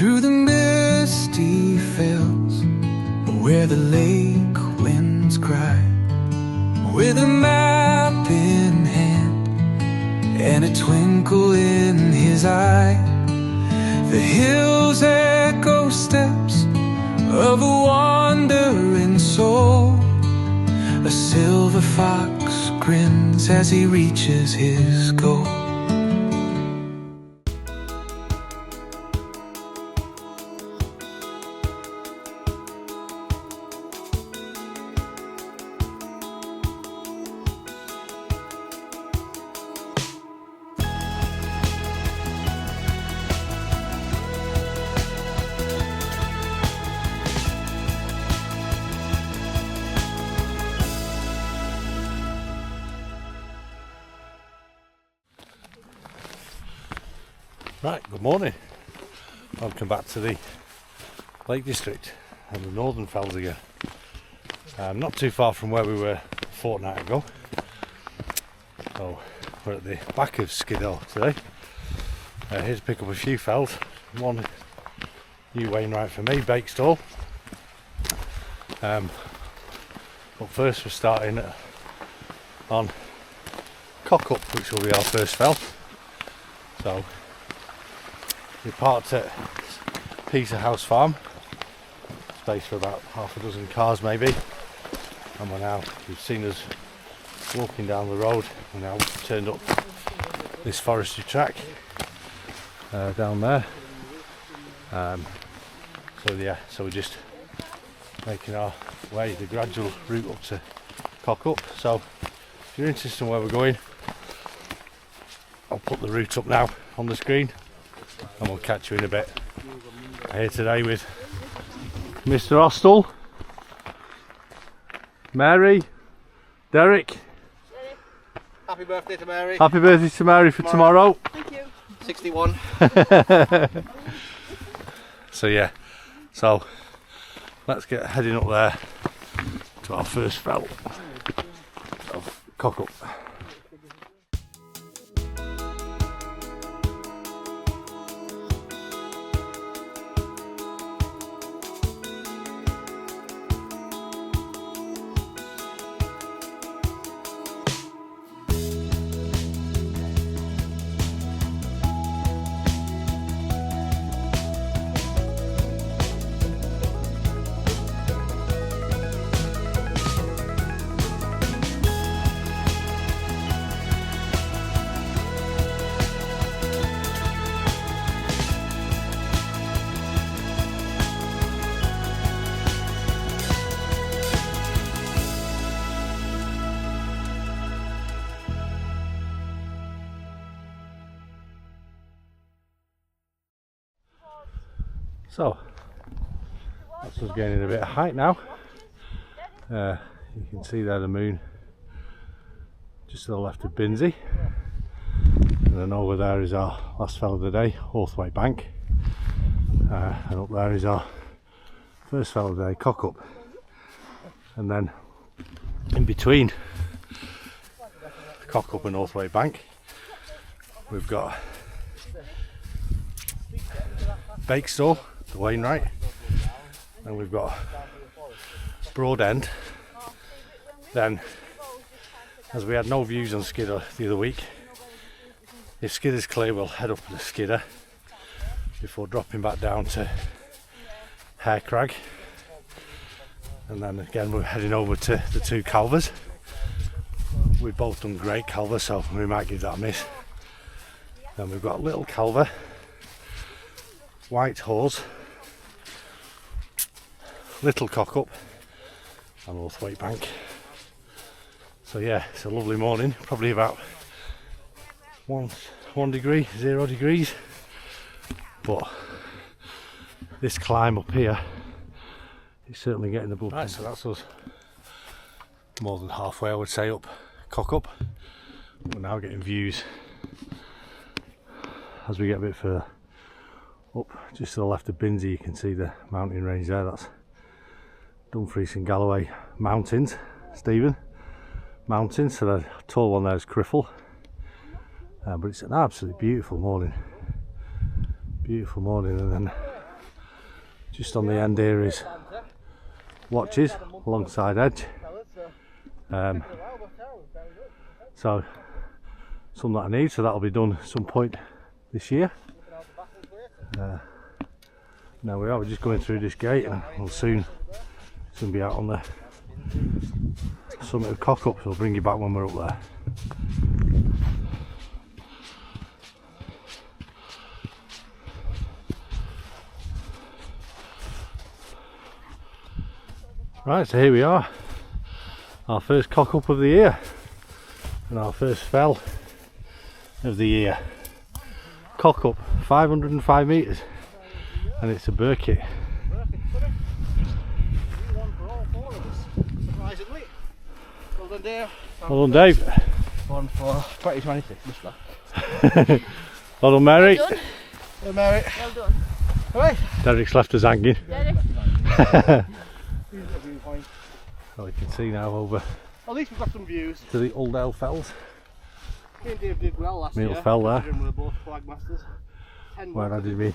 through the misty fells, where the lake winds cry, with a map in hand and a twinkle in his eye. The hills echo steps of a wandering soul. A silver fox grins as he reaches his goal. Right, good morning. Welcome back to the Lake District and the Northern Fells again. Not too far from where we were a fortnight ago. So we're at the back of Skiddaw today. Here to pick up a few fells. One new Wainwright for me, Bakestall. But first we're starting on Cockup, which will be our first fell. So we parked at Peterhouse Farm, space for about half a dozen cars maybe, and you've seen us walking down the road. We're now turned up this forestry track down there. So we're just making our way, the gradual route up to Cockup. So if you're interested in where we're going, I'll put the route up now on the screen and we'll catch you in a bit. Here today with Mr. Hostel, Mary, Derrick. Happy birthday to Mary. Happy birthday to Mary for tomorrow. Thank you. 61. So let's get heading up there to our first fell of Cockup. So that's us gaining a bit of height now. You can see there the moon just to the left of Binsey, and then over there is our last fell of the day, Hawthwaite Bank, and up there is our first fell of the day, Cockup. And then in between Cockup and Hawthwaite Bank we've got Bakestall, the Wainwright, and we've got Broad End. Then, as we had no views on Skiddaw the other week, if Skiddaw's clear we'll head up to the Skiddaw before dropping back down to Crag, and then again we're heading over to the two Calvas. We've both done great Calva, so we might give that a miss. Then we've got Little Calva, White Horse, Little Cockup and Hawthwaite Bank. So yeah, it's a lovely morning, probably about 1 degree, 0 degrees, but this climb up here is certainly getting the blood. Right, so that's us more than halfway, I would say, up Cockup. We're now getting views as we get a bit further up, just to the left of Binsey. You can see the mountain range there. That's Dumfries and Galloway Mountains, Stephen Mountains. So the tall one there is Criffle, but it's an absolutely beautiful morning, and then Just on the end here is watches alongside edge. So some that I need, so that'll be done at some point this year. Now we're just going through this gate, and we'll soon be out on the summit of Cockup, so I'll bring you back when we're up there. Right, so here we are, our first Cockup of the year and our first fell of the year. Cockup, 505 metres, and it's a Birkett. Well done, Dave. Well done, Dave. One for 2026. Well done, Mary. Well done. Well, Mary. Well done. Right. Derrick's left us hanging. Derrick. So we can see now over At least we've got some views. to the Uldale Fells. Me and Dave did well last Meal year. fell there. Considering we're both flag masters. Where I did me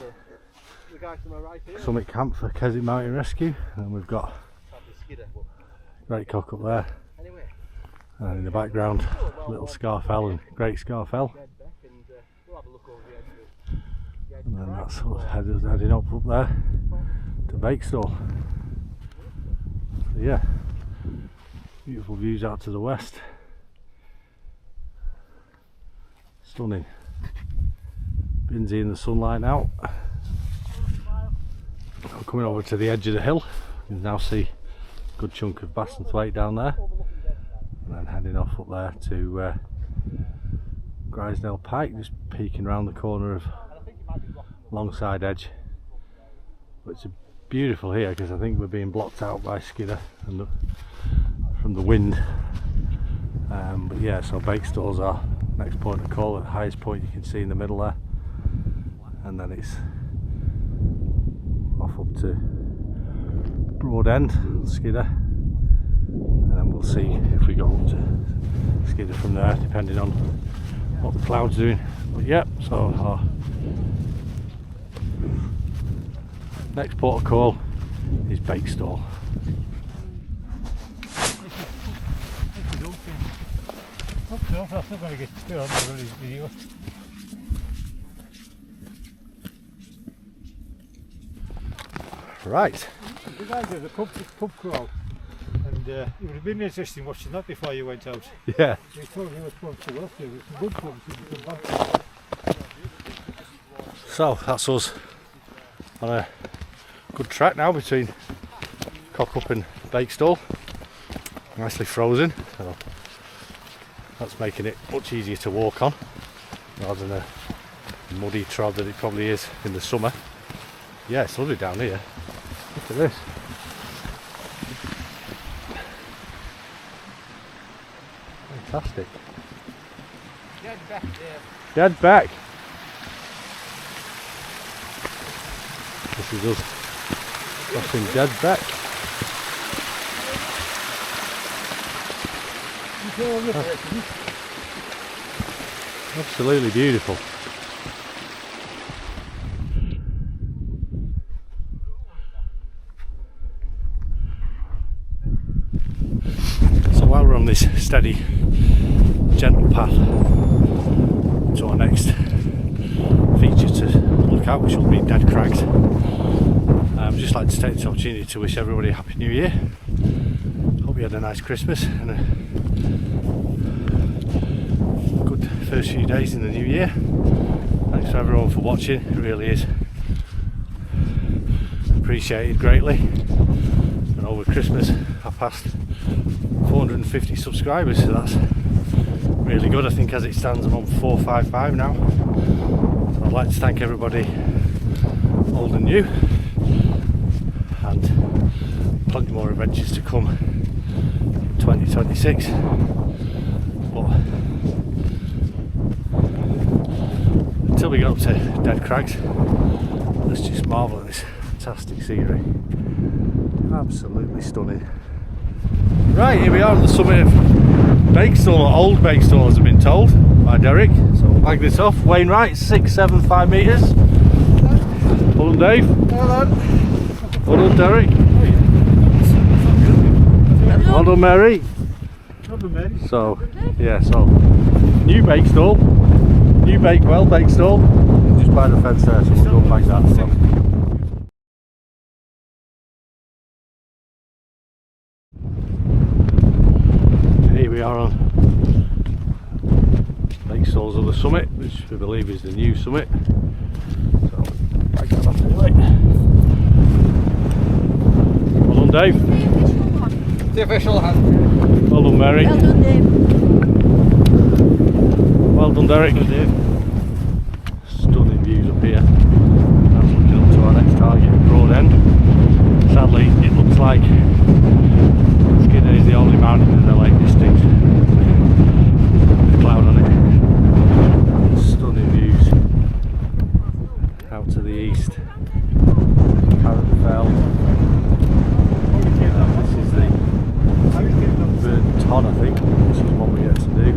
The guy to my right here. summit camp for Keswick Mountain Rescue, and we've got great Cockup there, Anyway. and in the background little Scarfell and Great Scarfell, We'll have a look over the edge. and then that's what's heading up there to Bakestall. So yeah, beautiful views out to the west, stunning. Binsey in the sunlight now. I'm coming over to the edge of the hill. You can now see a good chunk of Bass and Thwaite down there, and then heading off up there to Grisdale Pike, just peeking round the corner of Longside Edge. But it's beautiful here because I think we're being blocked out by Skidder and from the wind. But yeah, so Bakestall's our next point of call, at the highest point you can see in the middle there, and then it's off up to Broad End, Skidder, and then we'll see if we go up to Skidder from there, depending on what the cloud's doing. But yeah, so our next port of call is Bakestall. Right. The guy did a pub crawl, and it would have been interesting watching that before you went out. Yeah. We thought we were supposed to work there, it's a good pub, so you come back. So that's us on a good track now between Cockup and Bakestall. Nicely frozen, so that's making it much easier to walk on rather than a muddy trod that it probably is in the summer. Yeah, it's lovely down here. Look at this. Fantastic. Dead back there. Dead back. This is us crossing Dead back. Absolutely beautiful. So while we're on this steady, gentle path to our next feature to look at, which will be Dead Crags, I'd just like to take this opportunity to wish everybody a Happy New Year. Hope you had a nice Christmas and a good first few days in the new year. Thanks for everyone for watching, it really is appreciated greatly. And over Christmas I passed 450 subscribers, so that's really good. I think as it stands I'm on 455 now. So I'd like to thank everybody old and new, and plenty more adventures to come in 2026. But until we get up to Dead Crags, let's just marvel at this fantastic scenery. Absolutely stunning. Right, here we are on the summit of Bakestall, or Old Bakestall as I've been told by Derrick. So we'll mag this off. Wainwright, 675 metres. Well done, Dave. Well done. Well done, Derrick. Well done, Mary. Well done, Mary. So, yeah, so new Bakestall, new Bakestall, just by the fence there, so we'll go back that as well. Here we are on Bakestall's other summit, which we believe is the new summit. So, back that off anyway. Well done, Dave. The official hand. Well done, Mary. Well done, Dave. Well done, Derrick. Well done, Dave. Stunning views up here. That's looking up to our next target, Broad End. Sadly, it looks like Skidder is the only mountain in the Lake District with a cloud on it. Stunning views out to the east. Carrot Fell. This is the Birketts, I think, which is what we get to do.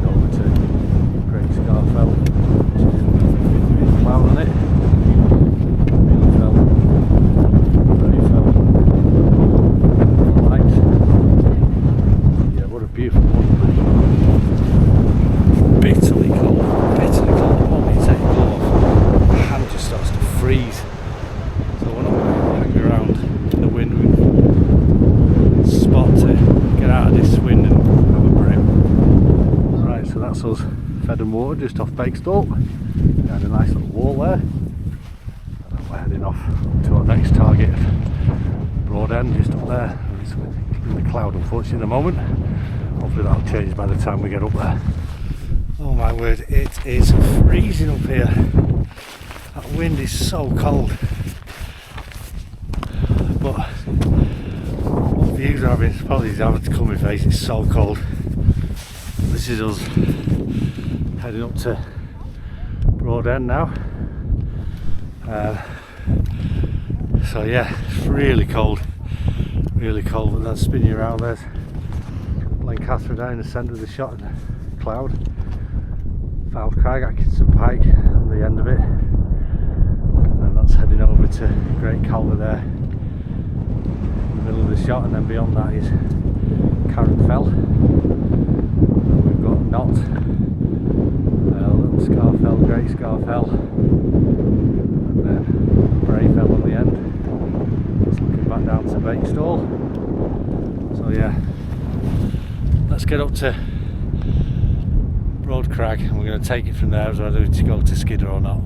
Go over to Great Scarfell, which is a cloud on it. Really fell, very fell. Light. Yeah, what a beautiful one. Bitterly cold, bitterly cold. The moment you take your glove off, the hand just starts to freeze. So we're not going to hang around in the wind spot to get out of this wind and have a break. Right, so that's us fed and water just off Bakestall. We had a nice little wall there. And then we're heading off to our next target, Broad End, just up there. It's in the cloud unfortunately at the moment. Hopefully that'll change by the time we get up there. Oh my word, it is freezing up here. That wind is so cold. But what views are having? It's probably having to come in face, it's so cold. This is us heading up to Broad End now. So yeah, it's really cold, but then spinning around there's Lancaster down in the centre of the shot in the cloud. Found Crag at Pike on the end of it, and then that's heading over to Great Calva there in the middle of the shot, and then beyond that is Carrot Fell. And we've got Knot, Little Scarfell, Great Scarfell, and then Bray Fell on the end. That's looking back down to Bakestall. So yeah, let's get up to Broad Crag and we're going to take it from there as whether to go to Skidder or not.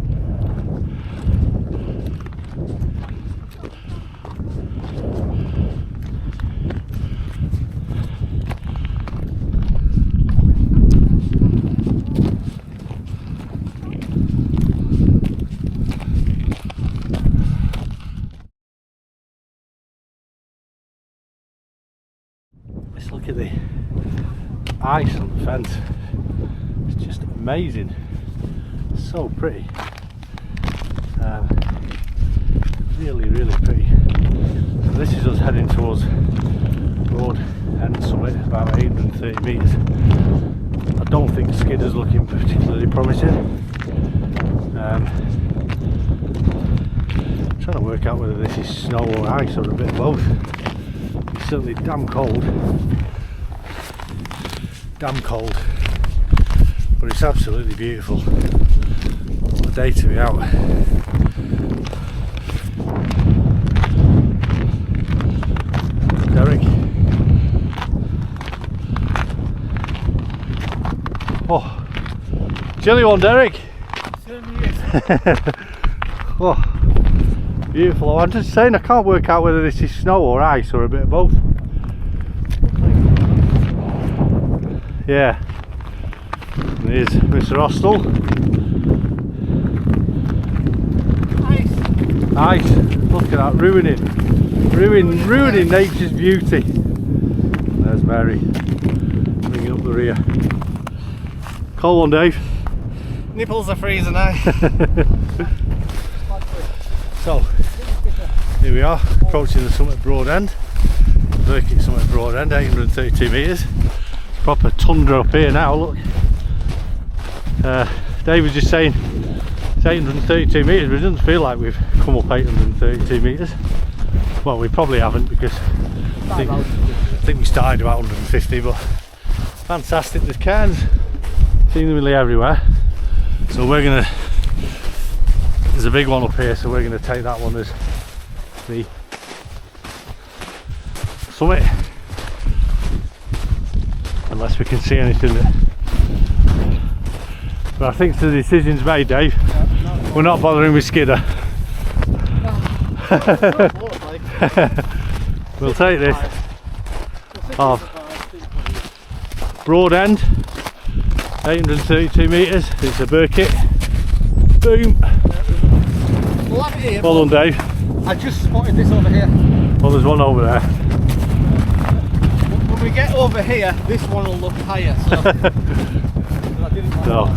Let's look at the ice on the fence. It's just amazing, so pretty, really pretty. So this is us heading towards Broad End Summit, about 830 metres. I don't think Skidder's looking particularly promising. Trying to work out whether this is snow or ice or a bit of both. It's certainly damn cold, but it's absolutely beautiful. What a day to be out. Derrick. Oh, chilly one, Derrick. Oh, beautiful. I'm just saying I can't work out whether this is snow or ice or a bit of both. Yeah, there's Mr. Hostel. Ice. Look at that, ruining nature's beauty. There's Mary, bringing up the rear. Cold one, Dave. Nipples are freezing now. So, here we are, approaching the summit Broad End. Birketts summit Broad End, 832 metres. Proper tundra up here now, look. Dave was just saying it's 832 metres, but it doesn't feel like we've come up 832 metres. Well, we probably haven't, because I think we started about 150, but fantastic. There's cairns seemingly everywhere. So we're gonna, there's a big one up here, so we're gonna take that one as the summit, unless we can see anything that, but I think the decision's made, Dave. We're not bothering with Skidder. We'll take this off Broad End, 832 metres. It's a Birkett. Boom. We'll have it here. Well done, Dave. I just spotted this over here. Well, there's one over there. When we get over here, this one will look higher. So. No.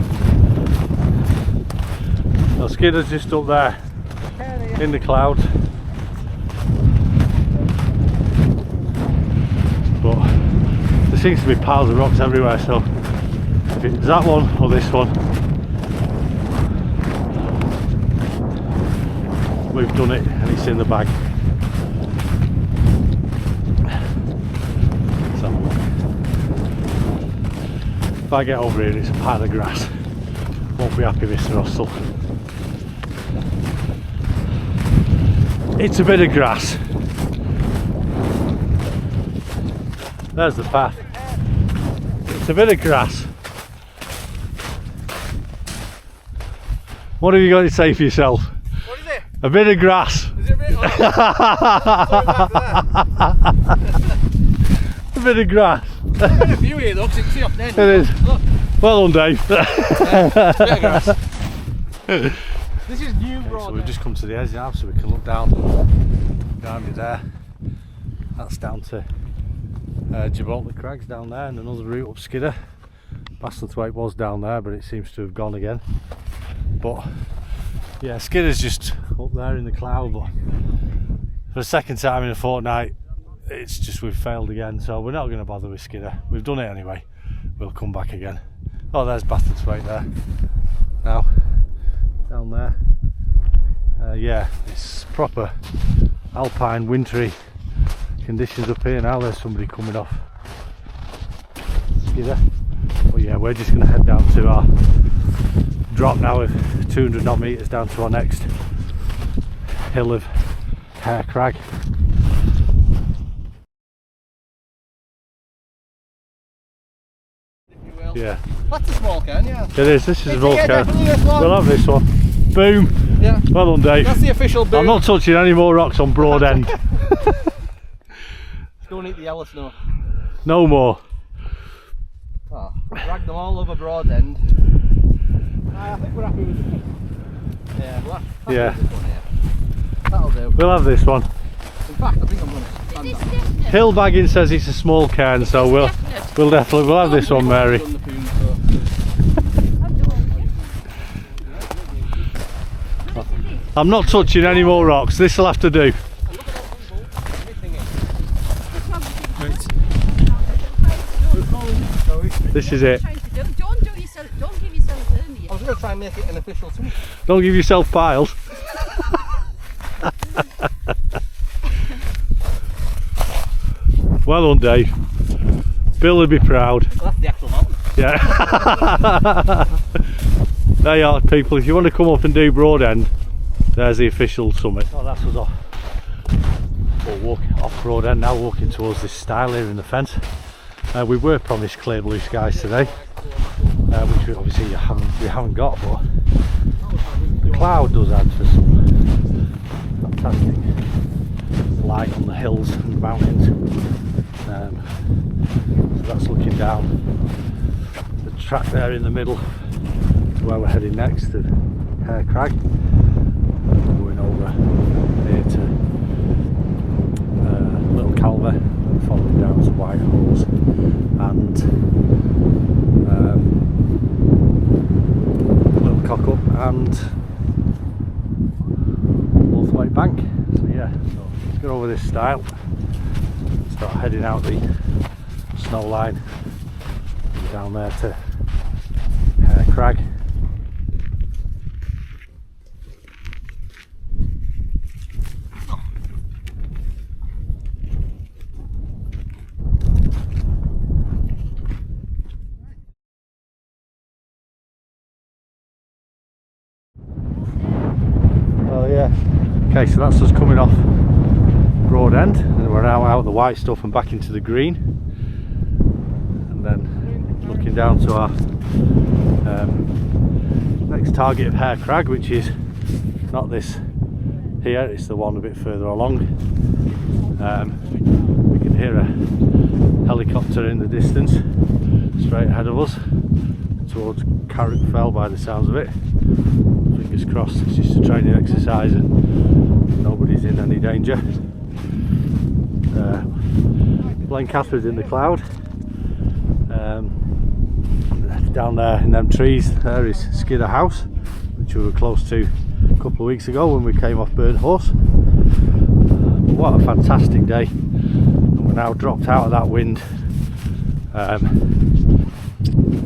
No, Skidder's just up there in the clouds. But there seems to be piles of rocks everywhere, so if it's that one or this one, we've done it and it's in the bag. So if I get over here and it's a pile of grass, won't be happy, Mr. Hostel. It's a bit of grass. There's the path. It's a bit of grass. What have you got to say for yourself? What is it? A bit of grass. Is it a bit? A bit of grass. There's a few here though, 'cause you can see up there. It is. Look. Well done, Dave. Bit of grass. This is new road. So we've just come to the edge now, so we can look down it there. That's down to Gibraltar Crags down there, and another route up Skidder. Bassenthwaite was down there, but it seems to have gone again. But yeah, Skidder's just up there in the cloud. But for the second time in a fortnight, it's just we've failed again. So we're not going to bother with Skidder. We've done it anyway. We'll come back again. Oh, there's Bassenthwaite there. Now down there. Yeah, it's proper alpine, wintry conditions up here now. There's somebody coming off Skidder. But yeah, we're just going to head down to our drop now of 200 odd metres down to our next hill of Crag. Yeah. That's a small can, yeah. It is, this is a volcano. Definitely this one. We'll have this one. Boom! Yeah. Well done, Dave. That's the official boom. I'm not touching any more rocks on Broad End. Let's go and eat the yellow snow. No more. Oh, drag them all over Broad End. I think we're happy with this one. Yeah, we're happy Yeah. with this one here. That'll do. We'll have this one. In fact, I think I'm going to stand up. Hill bagging says it's a small cairn, so we'll have this one, Mary. I'm not touching any more rocks. This will have to do. This is it. Don't give yourself hernia. I was going to try and make it an official summit. Don't give yourself piles. Well done, Dave. Bill would be proud. Well, that's the actual mountain. Yeah. There you are, people. If you want to come up and do Broad End, there's the official summit. Oh, that's us off. We're walking off Broad End now, walking towards this stile here in the fence. We were promised clear blue skies today, which we obviously haven't got, but the cloud does add for some fantastic light on the hills and the mountains. So that's looking down the track there in the middle to where we're heading next to Crag. Going over here to Little Calva, following down to White Holes and Little Cockup and Wainwright Bank. So yeah, so let's get over this stile, start heading out the snow line down there to Crag. Okay, so that's us coming off Broad End, and we're now out of the white stuff and back into the green, and then looking down to our next target of Hare Crag, which is not this here, it's the one a bit further along. We can hear a helicopter in the distance straight ahead of us towards Carrick Fell by the sounds of it. Fingers crossed it's just a training exercise and nobody's in any danger. Blencathra's in the cloud. Down there in them trees there is Skidder House, which we were close to a couple of weeks ago when we came off Burnt Horse. What a fantastic day, and we're now dropped out of that wind.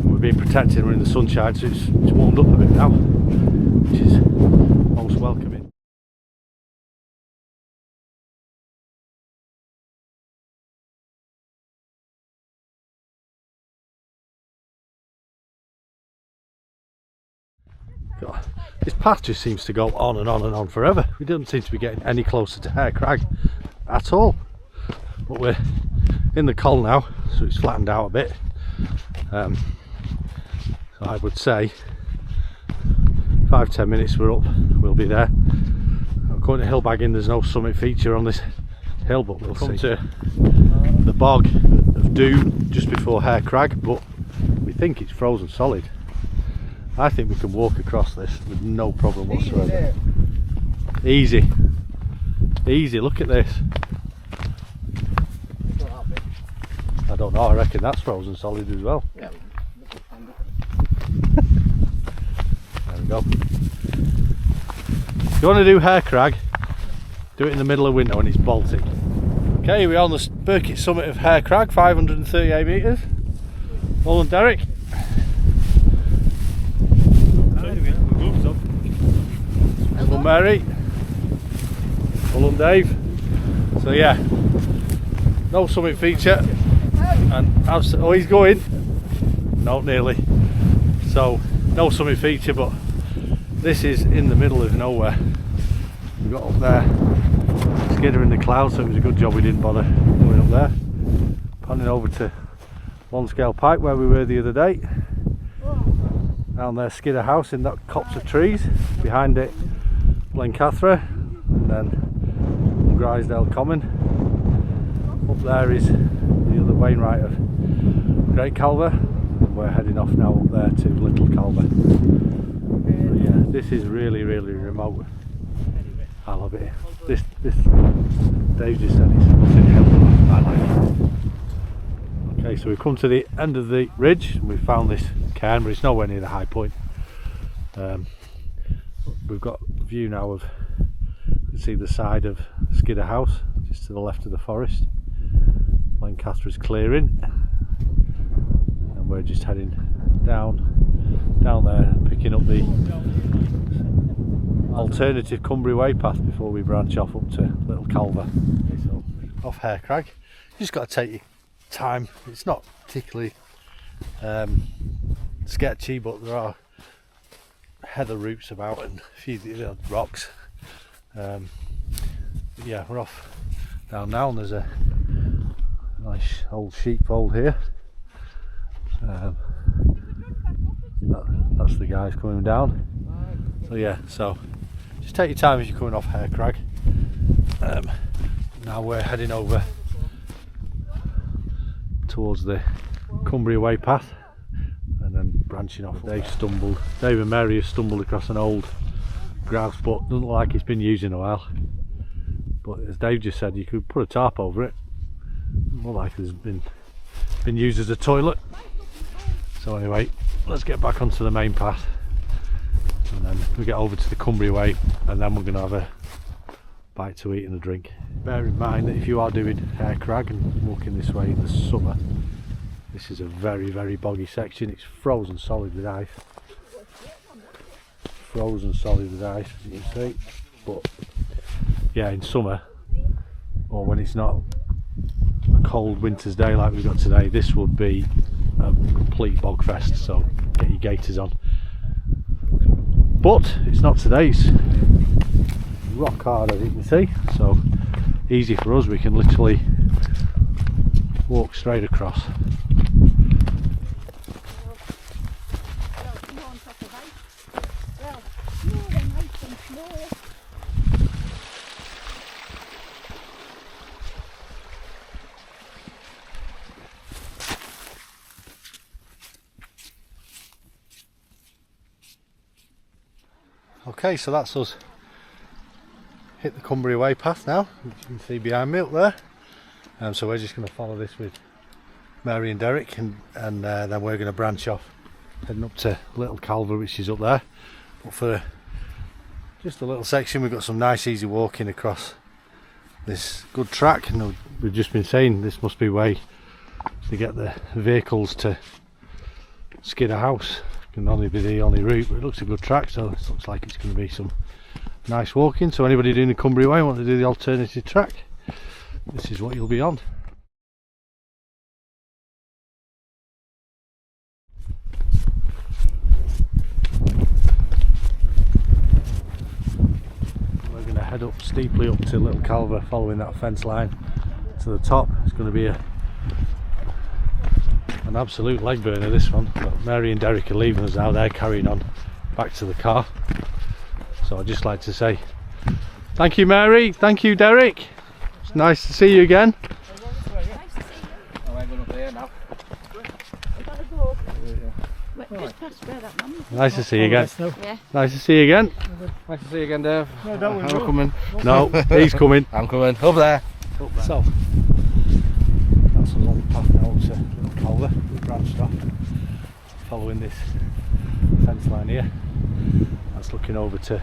We're being protected, we're in the sunshine, so it's warmed up a bit now, which is most welcoming. God, this path just seems to go on and on and on forever. We don't seem to be getting any closer to Hare Crag at all. But we're in the col now, so it's flattened out a bit. So I would say 5-10 minutes we're up, we'll be there. According to Hillbagging, there's no summit feature on this hill, but we'll come to the bog of Doon just before Hare Crag, but we think it's frozen solid. I think we can walk across this with no problem whatsoever. Easy. Easy, look at this. I don't know, I reckon that's frozen solid as well. Yeah. There we go. If you want to do Hare Crag, do it in the middle of winter when it's Baltic. Okay, we're on the Birketts summit of Hare Crag, 538 metres. Paul and Derrick. Hello Mary. Paul and Dave. So yeah, no summit feature. And oh, he's going. No, nearly. So no summit feature, but this is in the middle of nowhere. We got up there, Skidder in the clouds, so it was a good job we didn't bother going up there. Panning over to Lonscale Pike where we were the other day. Down there, Skidder House in that copse of trees. Behind it, Blencathra, and then Grisdale Common. Up there is the other Wainwright of Great Calva, and we're heading off now up there to Little Calva. So yeah, this is really remote. I love it. This Dave just said it's in hell. I like it. Okay, so we've come to the end of the ridge and we've found this cairn, but it's nowhere near the high point. We've got a view now of, you can see the side of Skidder House just to the left of the forest. Blencathra's clearing, and we're just heading down there, picking up the alternative Cumbria Way path before we branch off up to Little Calva. Okay, so off Hare Crag, you just got to take your time. It's not particularly sketchy, but there are heather roots about and a few rocks. But yeah, we're off down now, and there's a nice old sheepfold here. That's the guys coming down. So yeah, so just take your time as you're coming off Hare Crag. Now we're heading over towards the Cumbria Way path and then branching off. Dave and Mary have stumbled across an old grouse butt. Doesn't look like it's been used in a while, but as Dave just said, you could put a tarp over it. More likely it's been used as a toilet. So anyway, let's get back onto the main path, and then we get over to the Cumbria Way, and then we're going to have a bite to eat and a drink. Bear in mind that if you are doing Hare Crag and walking this way in the summer, this is a very boggy section. It's frozen solid with ice. Frozen solid with ice, as you can see. But yeah, in summer, or when it's not a cold winter's day like we've got today, this would be a complete bog fest, so get your gaiters on. But it's not today, it's rock hard, as you can see, so easy for us. We can literally walk straight across. Okay, so that's us hit the Cumbria Way path now, which you can see behind me up there. So we're just going to follow this with Mary and Derrick, and then we're going to branch off heading up to Little Calva, which is up there. But for just a little section we've got some nice easy walking across this good track, and we've just been saying this must be a way to get the vehicles to skid a house. Can only be the only route, but it looks a good track, so it looks like it's going to be some nice walking. So anybody doing the Cumbria Way, want to do the alternative track, this is what you'll be on. We're going to head up steeply up to Little Calva, following that fence line to the top. It's going to be an absolute leg burner, this one, but Mary and Derrick are leaving us now. They're carrying on back to the car, so I'd just like to say thank you, Mary, thank you, Derrick. It's nice to see you again. Nice to see you again. Yeah. Nice to see you again. Nice to see you again, Dave. No, that was I'm coming. No, he's coming. I'm coming. Up there. So that's us on the path now to Little Calva. We branched off following this fence line here. That's looking over to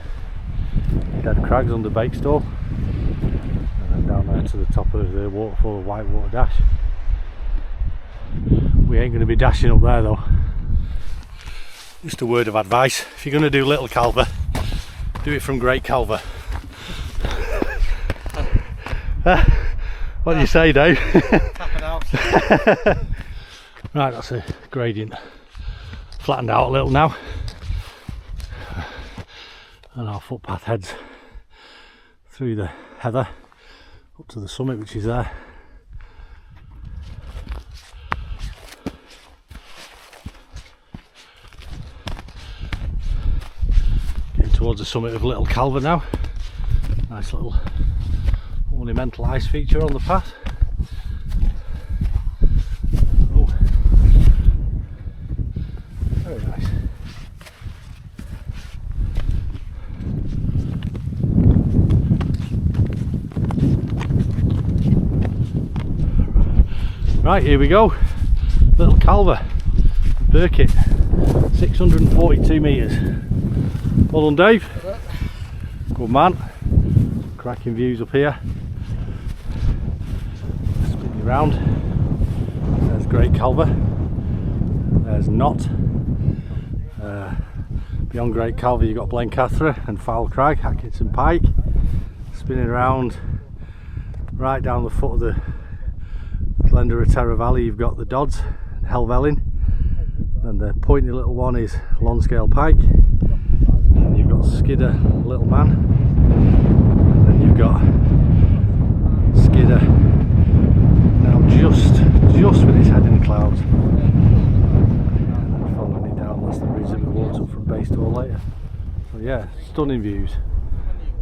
Dead Crags under Bakestall, and then down there to the top of the waterfall of Whitewater Dash. We ain't going to be dashing up there though. Just a word of advice: if you're going to do Little Calva, do it from Great Calva. What do you say, Dave? Right, that's a gradient flattened out a little now, and our footpath heads through the heather up to the summit, which is there. Getting towards the summit of Little Calva now. Nice little ornamental ice feature on the path. Oh, very nice. Right, here we go. Little Calva, Birkett, 642 metres. Well done, Dave. Good man. Cracking views up here. Spin you round. There's Great Calva. There's Knot. Beyond Great Calva you've got Blencathra and Foul Crag, Hacketts and Pike. Spinning around right down the foot of the Terra Valley you've got the Dodds and Helvellyn, and the pointy little one is Lonscale Pike, and you've got Skidder Little Man, and then you've got Skidder now just with his head in the clouds, and following it down. That's the ridge that we walked up from Bakestall later. So yeah, stunning views,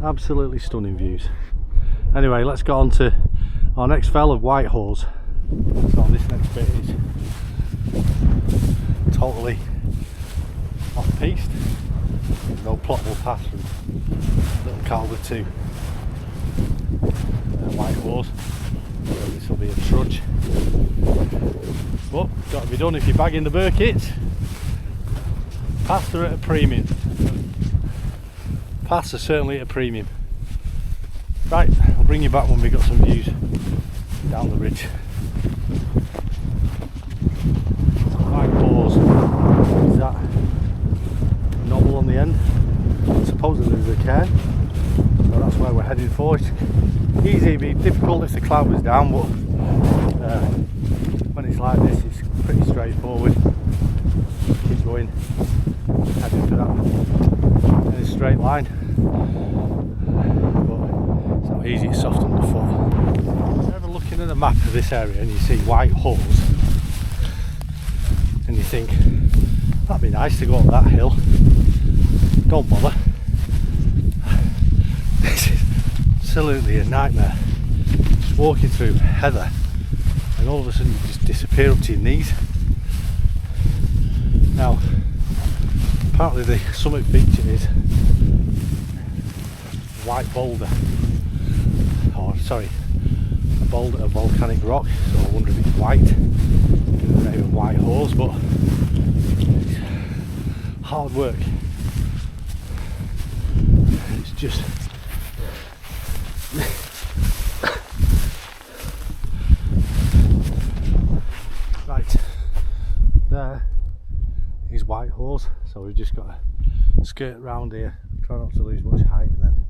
absolutely stunning views. Anyway, let's get on to our next fell of Whitehorse. So this next bit is totally off-piste. There's no plottable path from Little Calva to Whitehorse. So this will be a trudge. But got to be done if you're bagging the Birketts. Paths are at a premium. Paths are certainly at a premium. Right, I'll bring you back when we've got some views down the ridge. Whitehorse is that knoll on the end. Supposedly there's a cairn, so that's where we're heading for. It's easy, it'd be difficult if the cloud was down, but when it's like this it's pretty straightforward. Keep going, heading for that in a straight line. But easy it's soft underfoot. If you're ever looking at a map of this area and you see white holes and you think that'd be nice to go up that hill, don't bother. This is absolutely a nightmare. Just walking through heather and all of a sudden you just disappear up to your knees. Now apparently the summit feature is white boulder, or sorry, a boulder of volcanic rock, so I wonder if it's white, in the name of white horse, but it's hard work. It's just right there is white horse, so we've just got to skirt around here, try not to lose much height and then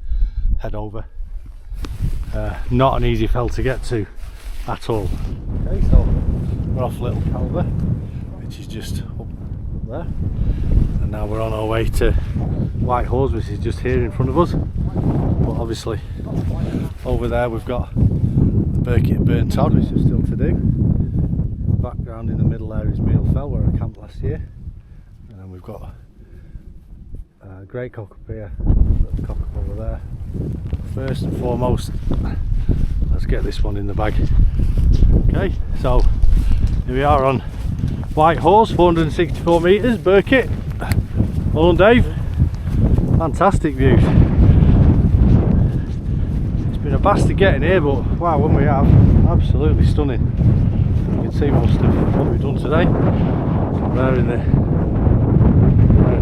head over. Not an easy fell to get to at all. Okay, so we're off Little Calva, which is just up there, and now we're on our way to White Horse, which is just here in front of us. But obviously over there we've got the Birkett Burn Todd, which is still to do. Background in the middle there is Meal Fell, where I camped last year, and then we've got great Cockup here, Cockup over there. First and foremost, let's get this one in the bag. Okay, so here we are on White Horse, 464 metres, Birkett. Well done, Dave. Fantastic views. It's been a bastard getting here, but wow, when we have, absolutely stunning. You can see most of what we've done today. There in the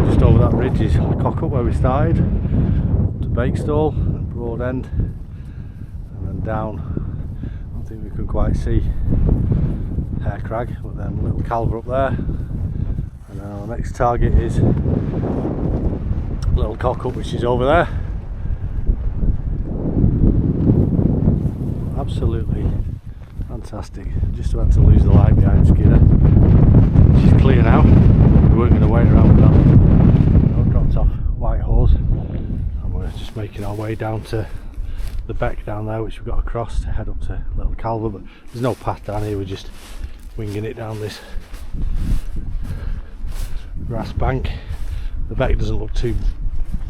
just over that ridge is Cockup, where we started, to Bakestall, Broad End, and then down. I don't think we can quite see Crag, but then Little Calva up there, and then our next target is Little Cockup, which is over there. Absolutely fantastic. Just about to lose the light behind Skidder. She's clear now. We weren't going to wait around with that. Dropped off White Horse, and we're just making our way down to the beck down there, which we've got to cross to head up to Little Calva, but there's no path down here, we're just winging it down this grass bank. The beck doesn't look too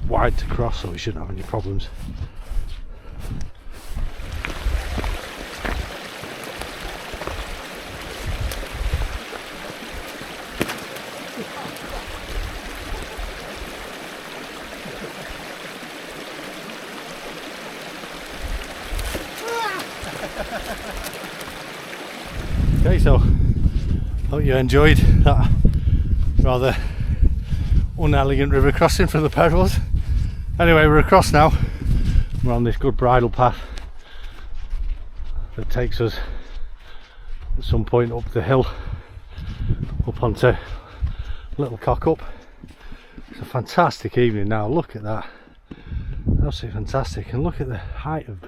wide to cross, so we shouldn't have any problems. Okay, so hope you enjoyed that rather unelegant river crossing from the pedals. Anyway, we're across now. We're on this good bridle path that takes us at some point up the hill, up onto Little Cockup. It's a fantastic evening now. Look at that, absolutely fantastic, and look at the height of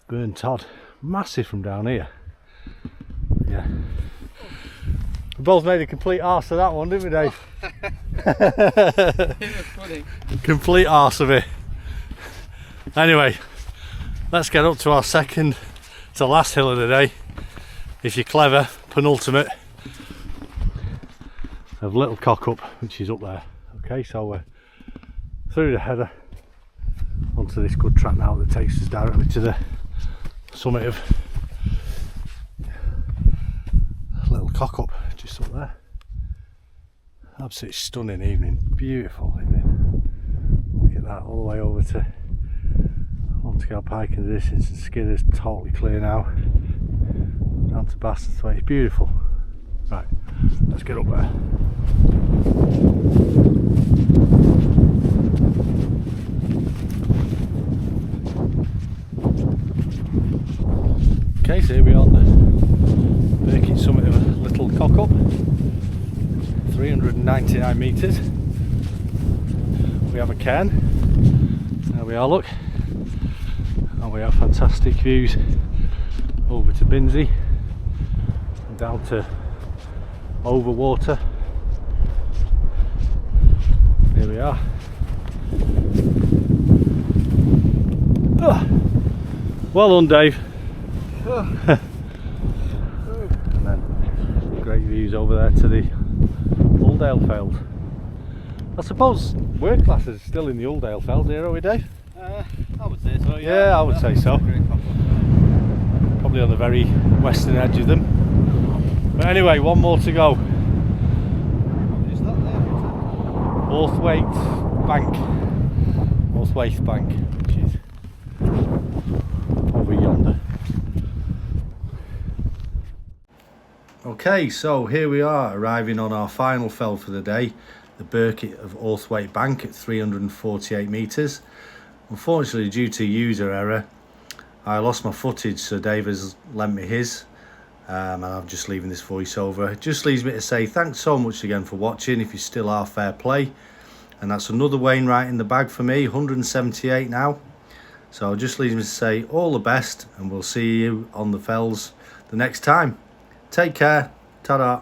Burn Todd, massive from down here. Yeah, we both made a complete arse of that one, didn't we, Dave? It was funny. Complete arse of it. Anyway, let's get up to our second to last hill of the day. If you're clever, penultimate of Little Cockup, which is up there. Okay, so we're through the heather onto this good track now that takes us directly to the summit of Little Cockup, just up there. Absolutely stunning evening, beautiful evening. Look at that, all the way over to Montegal Pike in the distance, and Skidder's totally clear now. Down to Bastard's Way, it's beautiful. Right, let's get up there. Okay, so here we are on the Birkett summit of Little Cockup, 399 metres. We have a cairn, there we are, look, and we have fantastic views over to Binsey and down to Overwater. Here we are. Well done, Dave. And then great views over there to the Uldale Feld. I suppose work class is still in the Uldale Feld here, are we, Dave? I would say so, Yeah, I would say so. Probably on the very western edge of them. But anyway, one more to go. Orthwaite Bank. Orthwaite Bank, which is over yonder. Okay, so here we are, arriving on our final fell for the day, the Birkett of Orthwaite Bank at 348 metres. Unfortunately, due to user error, I lost my footage, so Dave has lent me his, and I'm just leaving this voiceover. It just leaves me to say thanks so much again for watching, if you still are, fair play. And that's another Wainwright in the bag for me, 178 now. So it just leaves me to say all the best, and we'll see you on the fells the next time. Take care, ta-da.